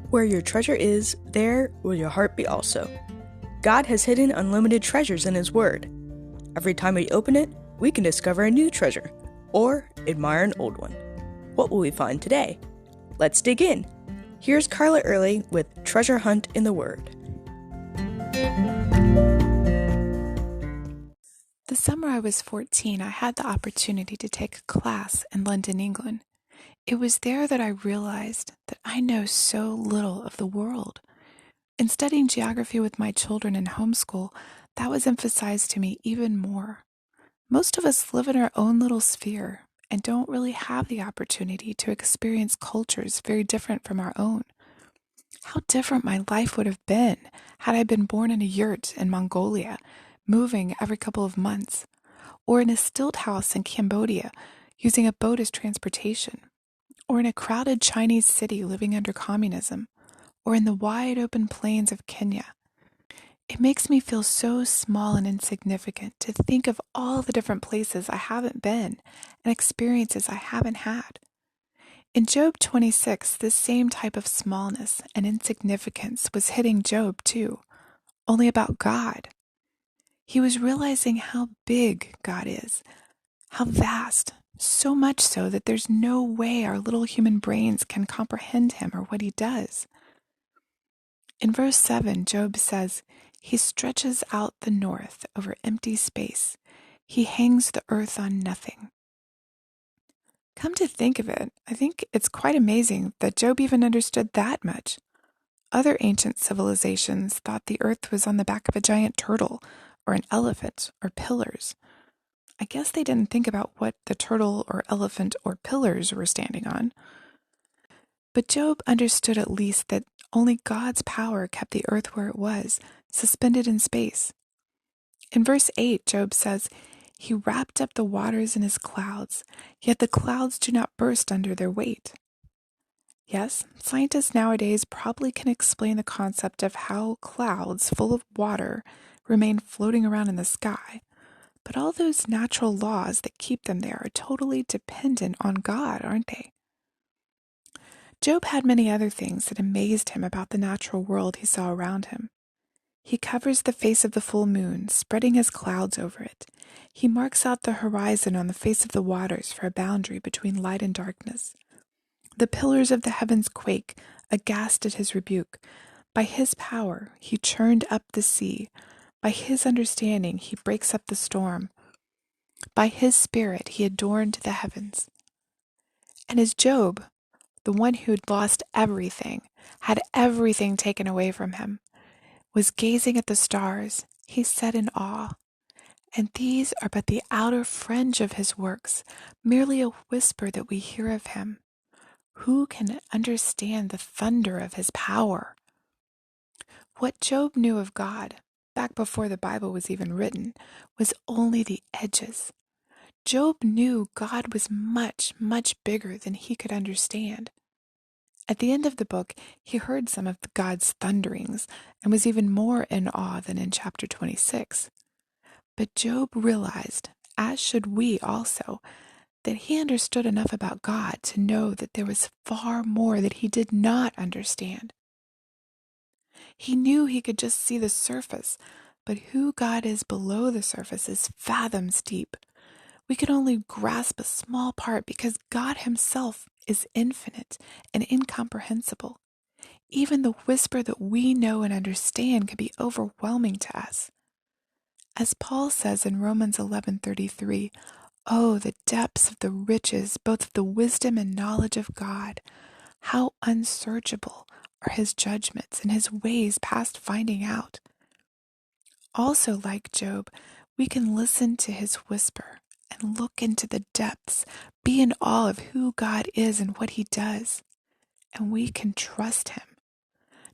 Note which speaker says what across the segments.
Speaker 1: Where your treasure is, there will your heart be also. God has hidden unlimited treasures in His Word. Every time we open it, we can discover a new treasure, or admire an old one. What will we find today? Let's dig in. Here's Carla Early with Treasure Hunt in the Word.
Speaker 2: The summer I was 14, I had the opportunity to take a class in London, England. It was there that I realized that I know so little of the world. In studying geography with my children in homeschool, that was emphasized to me even more. Most of us live in our own little sphere and don't really have the opportunity to experience cultures very different from our own. How different my life would have been had I been born in a yurt in Mongolia, moving every couple of months, or in a stilt house in Cambodia, using a boat as transportation, or in a crowded Chinese city living under communism, or in the wide open plains of Kenya. It makes me feel so small and insignificant to think of all the different places I haven't been and experiences I haven't had. In Job 26, this same type of smallness and insignificance was hitting Job too, only about God. He was realizing how big God is, how vast, so much so that there's no way our little human brains can comprehend Him or what He does. In verse 7, Job says, He stretches out the north over empty space. He hangs the earth on nothing. Come to think of it, I think it's quite amazing that Job even understood that much. Other ancient civilizations thought the earth was on the back of a giant turtle, or an elephant, or pillars. I guess they didn't think about what the turtle or elephant or pillars were standing on. But Job understood at least that only God's power kept the earth where it was, suspended in space. In verse 8, Job says, He wrapped up the waters in His clouds, yet the clouds do not burst under their weight. Yes, scientists nowadays probably can explain the concept of how clouds full of water remain floating around in the sky, but all those natural laws that keep them there are totally dependent on God, aren't they? Job had many other things that amazed him about the natural world he saw around him. He covers the face of the full moon, spreading his clouds over it. He marks out the horizon on the face of the waters for a boundary between light and darkness. The pillars of the heavens quake, aghast at His rebuke. By His power, He churned up the sea. By His understanding, He breaks up the storm. By His Spirit, He adorned the heavens. And as Job, the one who'd lost everything, had everything taken away from him, was gazing at the stars, he said in awe, And these are but the outer fringe of His works, merely a whisper that we hear of Him. Who can understand the thunder of His power? What Job knew of God, back before the Bible was even written, was only the edges. Job knew God was much, much bigger than he could understand. At the end of the book, he heard some of God's thunderings and was even more in awe than in chapter 26. But Job realized, as should we also, that he understood enough about God to know that there was far more that he did not understand. He knew he could just see the surface, but who God is below the surface is fathoms deep. We can only grasp a small part because God Himself is infinite and incomprehensible. Even the whisper that we know and understand can be overwhelming to us. As Paul says in Romans 11:33, Oh, the depths of the riches, both of the wisdom and knowledge of God. How unsearchable are His judgments and His ways past finding out. Also, like Job, we can listen to His whisper and look into the depths, be in awe of who God is and what He does. And we can trust Him.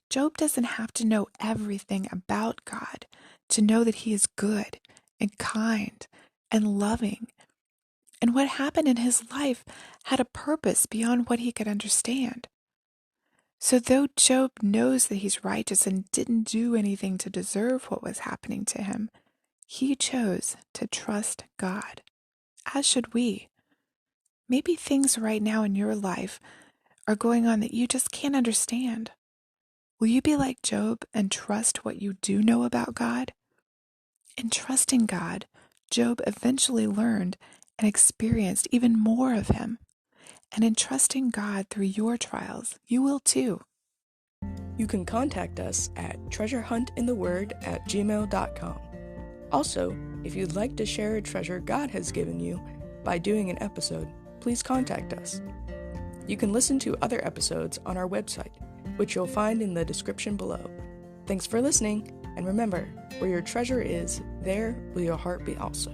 Speaker 2: Job doesn't have to know everything about God to know that He is good and kind and loving. And what happened in his life had a purpose beyond what he could understand. So though Job knows that he's righteous and didn't do anything to deserve what was happening to him, he chose to trust God, as should we. Maybe things right now in your life are going on that you just can't understand. Will you be like Job and trust what you do know about God? In trusting God, Job eventually learned and experienced even more of Him. And in trusting God through your trials, you will too.
Speaker 1: You can contact us at treasurehuntintheword@gmail.com. Also, if you'd like to share a treasure God has given you by doing an episode, please contact us. You can listen to other episodes on our website, which you'll find in the description below. Thanks for listening, and remember, where your treasure is, there will your heart be also.